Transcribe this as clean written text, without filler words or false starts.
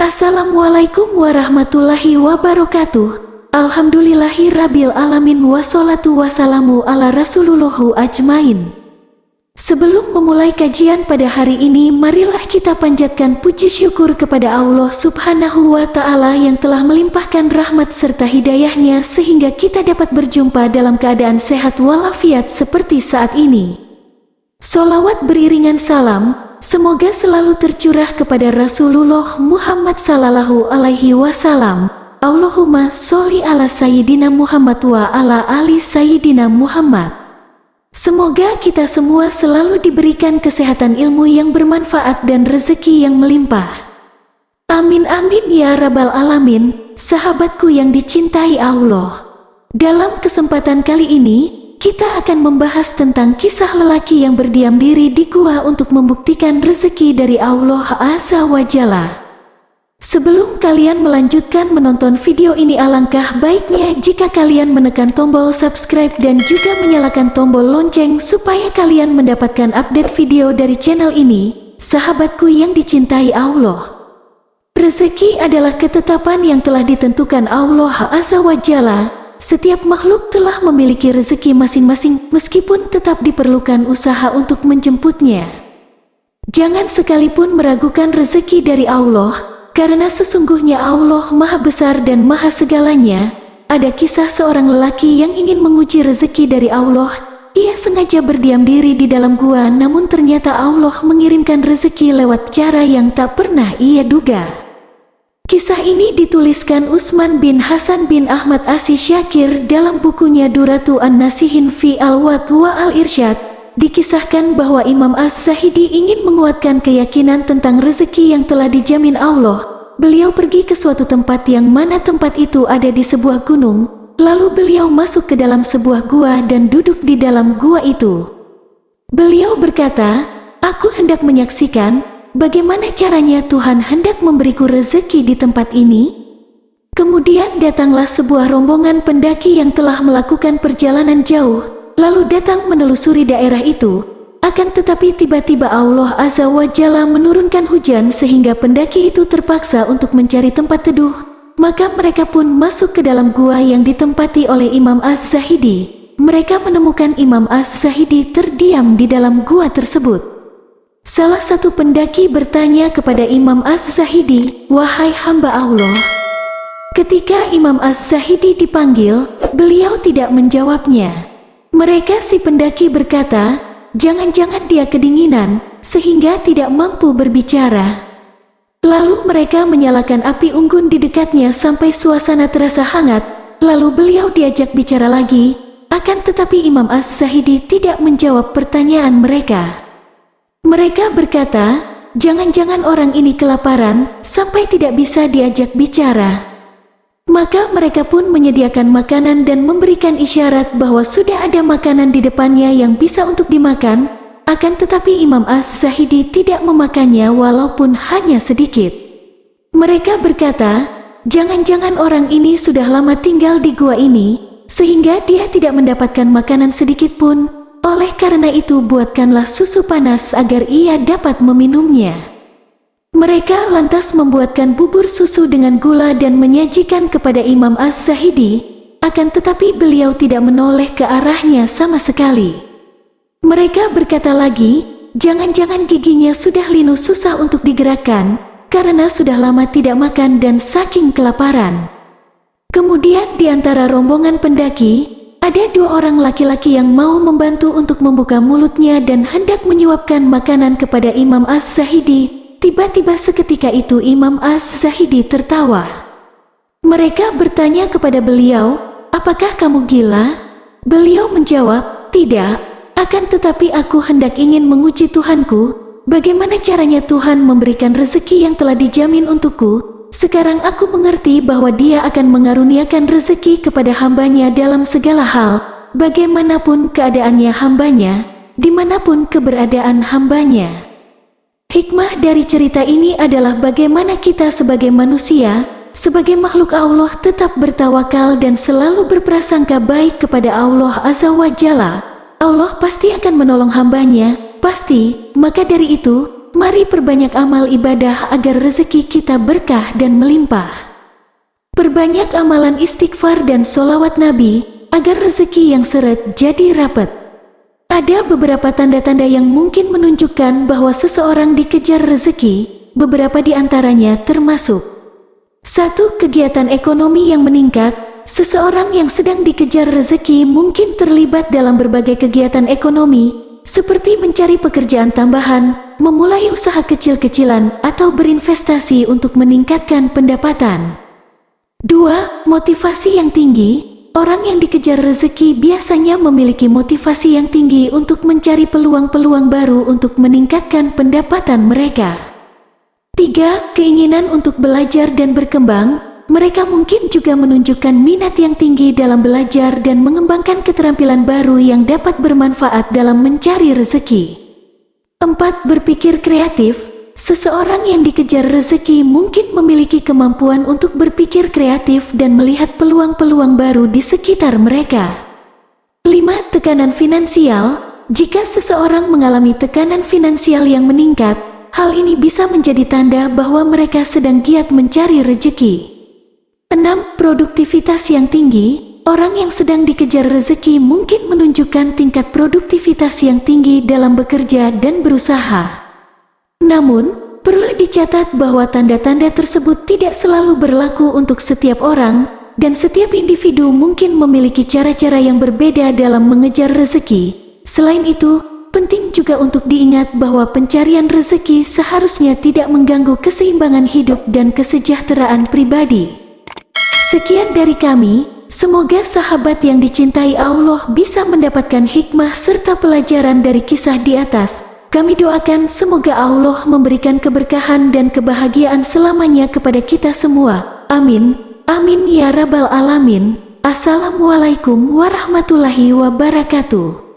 Assalamualaikum warahmatullahi wabarakatuh. Alhamdulillahirabbil alamin wassalatu wassalamu ala rasulullahu ajmain. Sebelum memulai kajian pada hari ini, marilah kita panjatkan puji syukur kepada Allah Subhanahu wa Ta'ala yang telah melimpahkan rahmat serta hidayahnya sehingga kita dapat berjumpa dalam keadaan sehat walafiat seperti saat ini. Sholawat beriringan salam semoga selalu tercurah kepada Rasulullah Muhammad sallallahu alaihi wasallam. Allahumma sholli ala Sayyidina Muhammad wa ala ali Sayyidina Muhammad. Semoga kita semua selalu diberikan kesehatan, ilmu yang bermanfaat dan rezeki yang melimpah. Amin amin ya rabbal alamin. Sahabatku yang dicintai Allah, dalam kesempatan kali ini kita akan membahas tentang kisah lelaki yang berdiam diri di gua untuk membuktikan rezeki dari Allah Azza wa Jalla. Sebelum kalian melanjutkan menonton video ini, alangkah baiknya jika kalian menekan tombol subscribe dan juga menyalakan tombol lonceng supaya kalian mendapatkan update video dari channel ini. Sahabatku yang dicintai Allah, rezeki adalah ketetapan yang telah ditentukan Allah Azza wa Jalla. Setiap makhluk telah memiliki rezeki masing-masing meskipun tetap diperlukan usaha untuk menjemputnya. Jangan sekalipun meragukan rezeki dari Allah, karena sesungguhnya Allah Maha Besar dan Maha Segalanya. Ada kisah seorang lelaki yang ingin menguji rezeki dari Allah. Ia sengaja berdiam diri di dalam gua, namun ternyata Allah mengirimkan rezeki lewat cara yang tak pernah ia duga. Kisah ini dituliskan Utsman bin Hasan bin Ahmad Asy-Syakir dalam bukunya Duratu An-Nasihin fi Al-Wad wa Al-Irsyad. Dikisahkan bahwa Imam Az-Zahidi ingin menguatkan keyakinan tentang rezeki yang telah dijamin Allah. Beliau pergi ke suatu tempat yang mana tempat itu ada di sebuah gunung. Lalu beliau masuk ke dalam sebuah gua dan duduk di dalam gua itu. Beliau berkata, "Aku hendak menyaksikan bagaimana caranya Tuhan hendak memberiku rezeki di tempat ini." Kemudian datanglah sebuah rombongan pendaki yang telah melakukan perjalanan jauh, lalu datang menelusuri daerah itu. Akan tetapi tiba-tiba Allah Azza wa Jalla menurunkan hujan sehingga pendaki itu terpaksa untuk mencari tempat teduh. Maka mereka pun masuk ke dalam gua yang ditempati oleh Imam Az-Zahidi. Mereka menemukan Imam Az-Zahidi terdiam di dalam gua tersebut. Salah satu pendaki bertanya kepada Imam Az-Zahidi, "Wahai hamba Allah." Ketika Imam Az-Zahidi dipanggil, beliau tidak menjawabnya. Mereka si pendaki berkata, "Jangan-jangan dia kedinginan sehingga tidak mampu berbicara." Lalu mereka menyalakan api unggun di dekatnya sampai suasana terasa hangat. Lalu beliau diajak bicara lagi, akan tetapi Imam Az-Zahidi tidak menjawab pertanyaan mereka. Mereka berkata, "Jangan-jangan orang ini kelaparan sampai tidak bisa diajak bicara." Maka mereka pun menyediakan makanan dan memberikan isyarat bahwa sudah ada makanan di depannya yang bisa untuk dimakan. Akan tetapi Imam Az-Zahidi tidak memakannya walaupun hanya sedikit. Mereka berkata, "Jangan-jangan orang ini sudah lama tinggal di gua ini, sehingga dia tidak mendapatkan makanan sedikit pun. Oleh karena itu buatkanlah susu panas agar ia dapat meminumnya." Mereka lantas membuatkan bubur susu dengan gula dan menyajikan kepada Imam Az-Zahidi. Akan tetapi beliau tidak menoleh ke arahnya sama sekali. Mereka berkata lagi, "Jangan-jangan giginya sudah linu, susah untuk digerakkan, karena sudah lama tidak makan dan saking kelaparan." Kemudian di antara rombongan pendaki, ada dua orang laki-laki yang mau membantu untuk membuka mulutnya dan hendak menyuapkan makanan kepada Imam Az-Zahidi. Tiba-tiba seketika itu Imam Az-Zahidi tertawa. Mereka bertanya kepada beliau, "Apakah kamu gila?" Beliau menjawab, "Tidak, akan tetapi aku hendak ingin menguji Tuhanku. Bagaimana caranya Tuhan memberikan rezeki yang telah dijamin untukku? Sekarang aku mengerti bahwa Dia akan mengaruniakan rezeki kepada hambanya dalam segala hal, bagaimanapun keadaannya hambanya, dimanapun keberadaan hambanya." Hikmah dari cerita ini adalah bagaimana kita sebagai manusia, sebagai makhluk Allah tetap bertawakal dan selalu berprasangka baik kepada Allah Azza wa Jalla. Allah pasti akan menolong hambanya, pasti. Maka dari itu, mari perbanyak amal ibadah agar rezeki kita berkah dan melimpah. Perbanyak amalan istighfar dan sholawat Nabi, agar rezeki yang seret jadi rapat. Ada beberapa tanda-tanda yang mungkin menunjukkan bahwa seseorang dikejar rezeki, beberapa di antaranya termasuk 1. Kegiatan ekonomi yang meningkat. Seseorang yang sedang dikejar rezeki mungkin terlibat dalam berbagai kegiatan ekonomi, seperti mencari pekerjaan tambahan, memulai usaha kecil-kecilan, atau berinvestasi untuk meningkatkan pendapatan. 2. Motivasi yang tinggi. Orang yang dikejar rezeki biasanya memiliki motivasi yang tinggi untuk mencari peluang-peluang baru untuk meningkatkan pendapatan mereka. 3. Keinginan untuk belajar dan berkembang. Mereka mungkin juga menunjukkan minat yang tinggi dalam belajar dan mengembangkan keterampilan baru yang dapat bermanfaat dalam mencari rezeki. 4. Berpikir kreatif. Seseorang yang dikejar rezeki mungkin memiliki kemampuan untuk berpikir kreatif dan melihat peluang-peluang baru di sekitar mereka. 5. Tekanan finansial. Jika seseorang mengalami tekanan finansial yang meningkat, hal ini bisa menjadi tanda bahwa mereka sedang giat mencari rezeki. 6. Produktivitas yang tinggi. Orang yang sedang dikejar rezeki mungkin menunjukkan tingkat produktivitas yang tinggi dalam bekerja dan berusaha. Namun, perlu dicatat bahwa tanda-tanda tersebut tidak selalu berlaku untuk setiap orang, dan setiap individu mungkin memiliki cara-cara yang berbeda dalam mengejar rezeki. Selain itu, penting juga untuk diingat bahwa pencarian rezeki seharusnya tidak mengganggu keseimbangan hidup dan kesejahteraan pribadi. Sekian dari kami, semoga sahabat yang dicintai Allah bisa mendapatkan hikmah serta pelajaran dari kisah di atas. Kami doakan semoga Allah memberikan keberkahan dan kebahagiaan selamanya kepada kita semua. Amin. Amin ya rabbal alamin. Assalamualaikum warahmatullahi wabarakatuh.